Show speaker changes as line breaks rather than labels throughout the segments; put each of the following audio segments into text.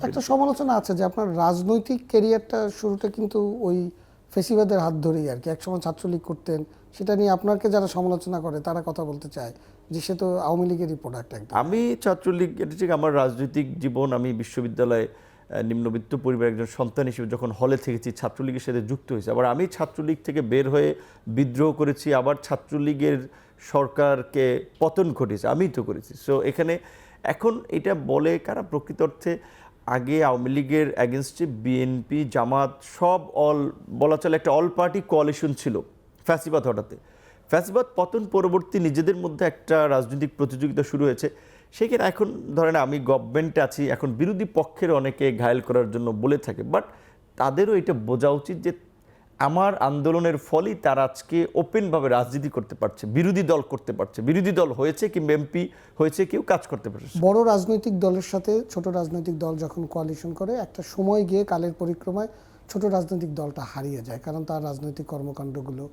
একটা সমালোচনা আছে যে আপনার রাজনৈতিক ক্যারিয়ারটা শুরুতে কিন্তু ওই ফেসিবাদের হাত ধরেই আর কি, একসময় ছাত্রলীগ করতেন, সেটা নিয়ে আপনাকে যারা সমালোচনা করে তারা কথা বলতে চায় যে সে তো আওয়ামী লীগেরই প্রোডাক্ট একদম।
আমি ছাত্রলীগ, এটা ঠিক আমার রাজনৈতিক জীবন, আমি বিশ্ববিদ্যালয়ে নিম্নবিত্ত পরিবারের একজন সন্তান হিসেবে যখন হলে থেকেছি ছাত্রলীগের সাথে যুক্ত হয়েছি, আবার আমি ছাত্রলীগ থেকে বের হয়ে বিদ্রোহ করেছি, আবার ছাত্রলীগের সরকারকে পতন ঘটেছে আমিই তো করেছি। সো এখানে এখন এটা বলে কারা, প্রকৃত অর্থে আগে আওয়ামী লীগের অ্যাগেনস্টে বিএনপি জামাত সব বলা চলে একটা অল পার্টি কোয়ালিশন ছিল ফ্যাসিবাদ হটাতে। ফ্যাসিবাদ পতন পরবর্তী নিজেদের মধ্যে একটা রাজনৈতিক প্রতিযোগিতা শুরু হয়েছে। সেখানে এখন ধরেন আমি গভর্নমেন্টে আছি, এখন বিরোধী পক্ষের অনেকে ঘায়েল করার জন্য বলে থাকে, বাট তাদেরও এটা বোঝা উচিত যে আমার আন্দোলনের ফলেই তারা আজকে ওপেনভাবে রাজনীতি করতে পারছে, বিরোধী দল করতে পারছে, বিরোধী দল হয়েছে কিংবা এমপি হয়েছে, কেউ কাজ করতে পারছে।
বড় রাজনৈতিক দলের সাথে ছোট রাজনৈতিক দল যখন কোয়ালিশন করে, একটা সময় গিয়ে কালের পরিক্রমায় ছোট রাজনৈতিক দলটা হারিয়ে যায়, কারণ তার রাজনৈতিক কর্মকাণ্ডগুলো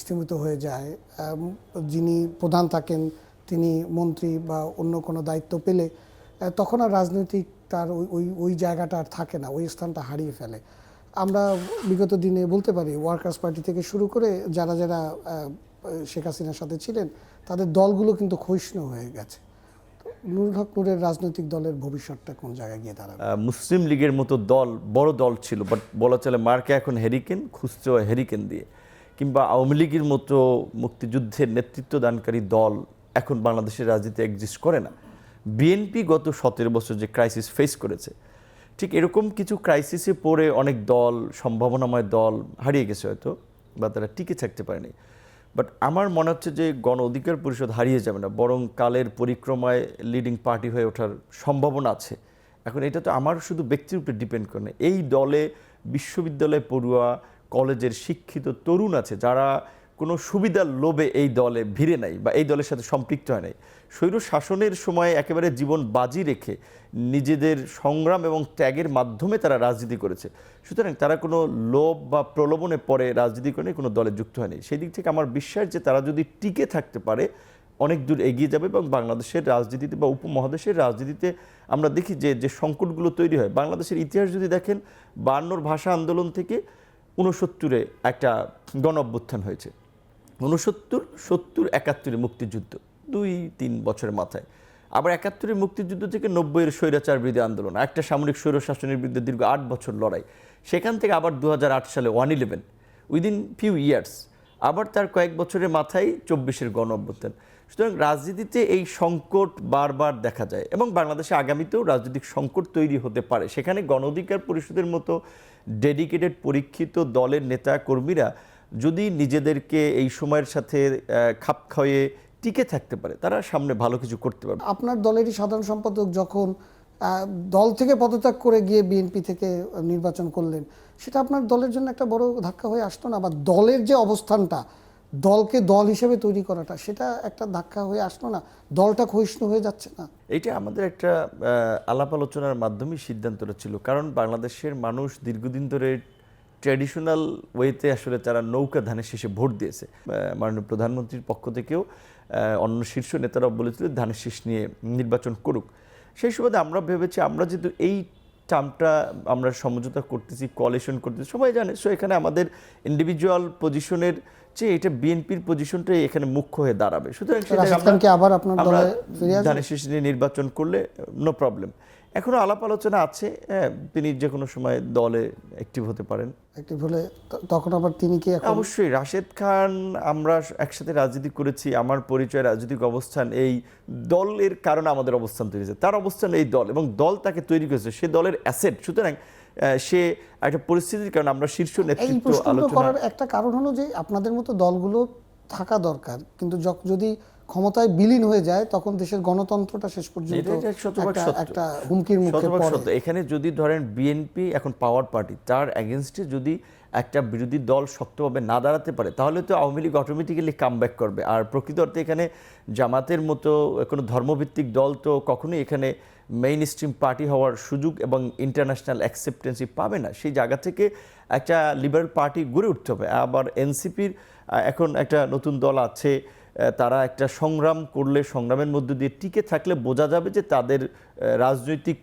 স্তিমিত হয়ে যায়। যিনি প্রধান থাকেন তিনি মন্ত্রী বা অন্য কোনো দায়িত্ব পেলে তখন আর রাজনৈতিক তার ওই ওই জায়গাটা আর থাকে না, ওই স্থানটা হারিয়ে ফেলে। আমরা বিগত দিনে বলতে পারি ওয়ার্কার্স পার্টি থেকে শুরু করে যারা যারা শেখ হাসিনার সাথে ছিলেন তাদের দলগুলো কিন্তু ক্ষয়িষ্ণু হয়ে গেছে। নুরুল হক নূরের রাজনৈতিক দলের ভবিষ্যৎটা কোন জায়গায় গিয়ে দাঁড়াবে?
মুসলিম লীগের মতো দল বড় দল ছিল, বাট বলা চলে মার্কে এখন হেরিকেন, খুঁজছে হেরিকেন দিয়ে। কিংবা আওয়ামী লীগের মতো মুক্তিযুদ্ধের নেতৃত্ব দানকারী দল এখন বাংলাদেশের রাজনীতি এক্সিস্ট করে না। বিএনপি গত 17 বছর যে ক্রাইসিস ফেস করেছে, ঠিক এরকম কিছু ক্রাইসিসে পড়ে অনেক দল, সম্ভাবনাময় দল হারিয়ে গেছে হয়তো, বা তারা টিকে থাকতে পারেনি। বাট আমার মনে হচ্ছে যে গণ অধিকার পরিষদ হারিয়ে যাবে না, বরং কালের পরিক্রমায় লিডিং পার্টি হয়ে ওঠার সম্ভাবনা আছে। এখন এটা তো আমার শুধু ব্যক্তির উপরে ডিপেন্ড করে না, এই দলে বিশ্ববিদ্যালয় পড়ুয়া, কলেজের শিক্ষিত তরুণ আছে যারা কোনো সুবিধার লোভে এই দলে ভিড়ে নাই বা এই দলের সাথে সম্পৃক্ত হয় নাই। স্বৈর শাসনের সময় একেবারে জীবন বাজি রেখে নিজেদের সংগ্রাম এবং ত্যাগের মাধ্যমে তারা রাজনীতি করেছে। সুতরাং তারা কোনো লোভ বা প্রলোভনে পরে রাজনীতি করে কোনো দলে যুক্ত হয়নি। সেই দিক থেকে আমার বিশ্বাস যে তারা যদি টিকে থাকতে পারে অনেক দূর এগিয়ে যাবে, এবং বাংলাদেশের রাজনীতিতে বা উপমহাদেশের রাজনীতিতে আমরা দেখি যে যে সংকটগুলো তৈরি হয়, বাংলাদেশের ইতিহাস যদি দেখেন 52 ভাষা আন্দোলন থেকে 69-এ একটা গণ অভ্যুত্থান হয়েছে, 69, 70, 71 মুক্তিযুদ্ধ 2-3 বছরের মাথায়, আবার 71 মুক্তিযুদ্ধ থেকে 90-এর স্বৈরাচার বিরোধী আন্দোলন, একটা সামরিক স্বৈর শাসনের বিরুদ্ধে দীর্ঘ 8 বছর লড়াই, সেখান থেকে আবার 2008 সালে 111, উইদিন ফিউ ইয়ার্স, আবার তার কয়েক বছরের মাথায় 24-এর গণ অভ্যুত্থান। সুতরাং রাজনীতিতে এই সংকট বারবার দেখা যায় এবং বাংলাদেশে আগামীতেও রাজনৈতিক সংকট তৈরি হতে পারে। সেখানে গণ অধিকার পরিষদের মতো ডেডিকেটেড পরীক্ষিত দলের নেতা কর্মীরা যদি নিজেদেরকে এই সময়ের সাথে খাপ খাইয়ে টিকে থাকতে পারে, তারা সামনে ভালো কিছু করতে পারবে।
আপনার দলেরই সাধারণ সম্পাদক যখন দল থেকে পদত্যাগ করে গিয়ে বিএনপি থেকে নির্বাচন করলেন, সেটা আপনার দলের জন্য একটা বড় ধাক্কা হয়ে আসতো না? বা দলের যে অবস্থানটা, দলকে দল হিসেবে তৈরি করাটা, সেটা একটা ধাক্কা হয়ে আসতো না? দলটা ক্ষয়িষ্ণু হয়ে যাচ্ছে না?
এইটা আমাদের একটা আলাপ আলোচনার মাধ্যমেই সিদ্ধান্তটা ছিল, কারণ বাংলাদেশের মানুষ দীর্ঘদিন ধরে ট্র্যাডিশনাল ওয়েতে আসলে তারা নৌকা ধানের শীষে ভোট দিয়েছে। মাননীয় প্রধানমন্ত্রীর পক্ষ থেকেও অন্য শীর্ষ নেতারাও বলেছিল ধানের শীষ নিয়ে নির্বাচন করুক। সেই সুবাদে আমরা ভেবেছি আমরা যেহেতু এই টার্মটা আমরা সমঝোতা করতেছি, কোয়ালিশন করতেছি, সবাই জানে, সো এখানে আমাদের ইন্ডিভিজুয়াল পজিশনের চেয়ে এটা বিএনপির পজিশনটাই এখানে মুখ্য হয়ে দাঁড়াবে। সুতরাং
আবার আপনার দলে
ধানের শীষ নিয়ে নির্বাচন করলে নো প্রবলেম। এখনো আলাপ আলোচনা আছে, তিনি যে কোনো সময় দলে অ্যাক্টিভ হতে পারেন।
অ্যাক্টিভ হলে তখন আবার তিনি কি?
অবশ্যই রাশেদ খান, আমরা একসাথে রাজনীতি করেছি, আমার পরিচয় রাজনৈতিক অবস্থান এই দলের কারণে আমাদের অবস্থান তৈরি হয়েছে, তার অবস্থান এই দল এবং দল তাকে তৈরি করেছে, সে দলের অ্যাসেট। সুতরাং সে একটা পরিস্থিতির কারণে আমরা শীর্ষ নেতৃত্ব আলোচনা
করার একটা কারণ হলো যে আপনাদের মতো দলগুলো থাকা দরকার, কিন্তু যদি ক্ষমতায় বিলীন হয়ে যায় তখন দেশের গণতন্ত্রটা শেষ পর্যন্ত একটা হুমকির মুখে পড়ে।
এখানে যদি ধরেন বিএনপি এখন পাওয়ার পার্টি, তার এগেনস্টে যদি একটা বিরোধী দল শক্তভাবে না দাঁড়াতে পারে, তাহলে তো আওয়ামী লীগ অটোমেটিক্যালি কামব্যাক করবে। আর প্রকৃত অর্থে এখানে জামাতের মতো কোনো ধর্মভিত্তিক দল তো কখনোই এখানে মেইন স্ট্রিম পার্টি হওয়ার সুযোগ এবং ইন্টারন্যাশনাল অ্যাকসেপ্টেন্সি পাবে না। সেই জায়গা থেকে একটা লিবারেল পার্টি গড়ে উঠতে হবে। আবার এনসিপির এখন একটা নতুন দল আছে, তারা একটা সংগ্রাম করলে, সংগ্রামের মধ্য দিয়ে টিকে থাকলে বোঝা যাবে যে তাদের রাজনৈতিক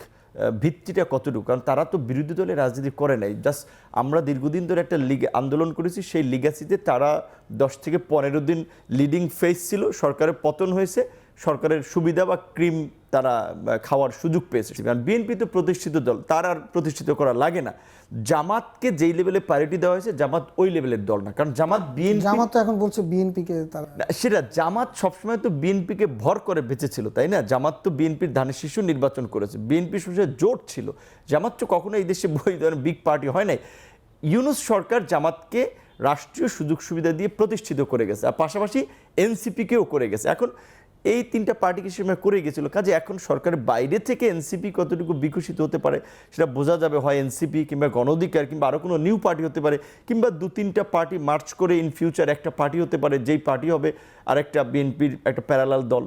ভিত্তিটা কতটুকু, কারণ তারা তো বিরোধী দলে রাজনীতি করে নাই, জাস্ট আমরা দীর্ঘদিন ধরে একটা আন্দোলন করেছি, সেই লিগ্যাসিতে তারা 10 থেকে 15 দিন লিডিং ফেস ছিল, সরকারের পতন হয়েছে, সরকারের সুবিধা বা ক্রিম তারা খাওয়ার সুযোগ পেয়েছে। কারণ বিএনপি তো প্রতিষ্ঠিত দল, তার আর প্রতিষ্ঠিত করা লাগে না। জামাতকে যেই লেভেলে প্রায়োরিটি দেওয়া হয়েছে, জামাত ওই লেভেলের দল না, কারণ
জামাত তো এখন বলছে বিএনপিকে তারা,
সেটা জামাত সবসময় তো বিএনপিকে ভর করে বেঁচেছিল, তাই না? জামাত তো বিএনপির ধানের শীর্ষ নির্বাচন করেছে, বিএনপি সবসময় জোট ছিল। জামাত তো কখনো এই দেশে বিগ পার্টি হয় নাই। ইউনূস সরকার জামাতকে রাষ্ট্রীয় সুযোগ সুবিধা দিয়ে প্রতিষ্ঠিত করে গেছে, আর পাশাপাশি এনসিপিকেও করে গেছে। এখন এই তিনটা পার্টিকে সময় করে গেছিল, কাজে এখন সরকারের বাইরে থেকে এনসিপি কতটুকু বিকশিত হতে পারে সেটা বোঝা যাবে। হয় এনসিপি কিংবা গণ অধিকার কিংবা আরও কোনো নিউ পার্টি হতে পারে, কিংবা 2-3টা পার্টি মার্চ করে ইন ফিউচার একটা পার্টি হতে পারে, যেই পার্টি হবে আরেকটা বিএনপির একটা প্যারালাল দল।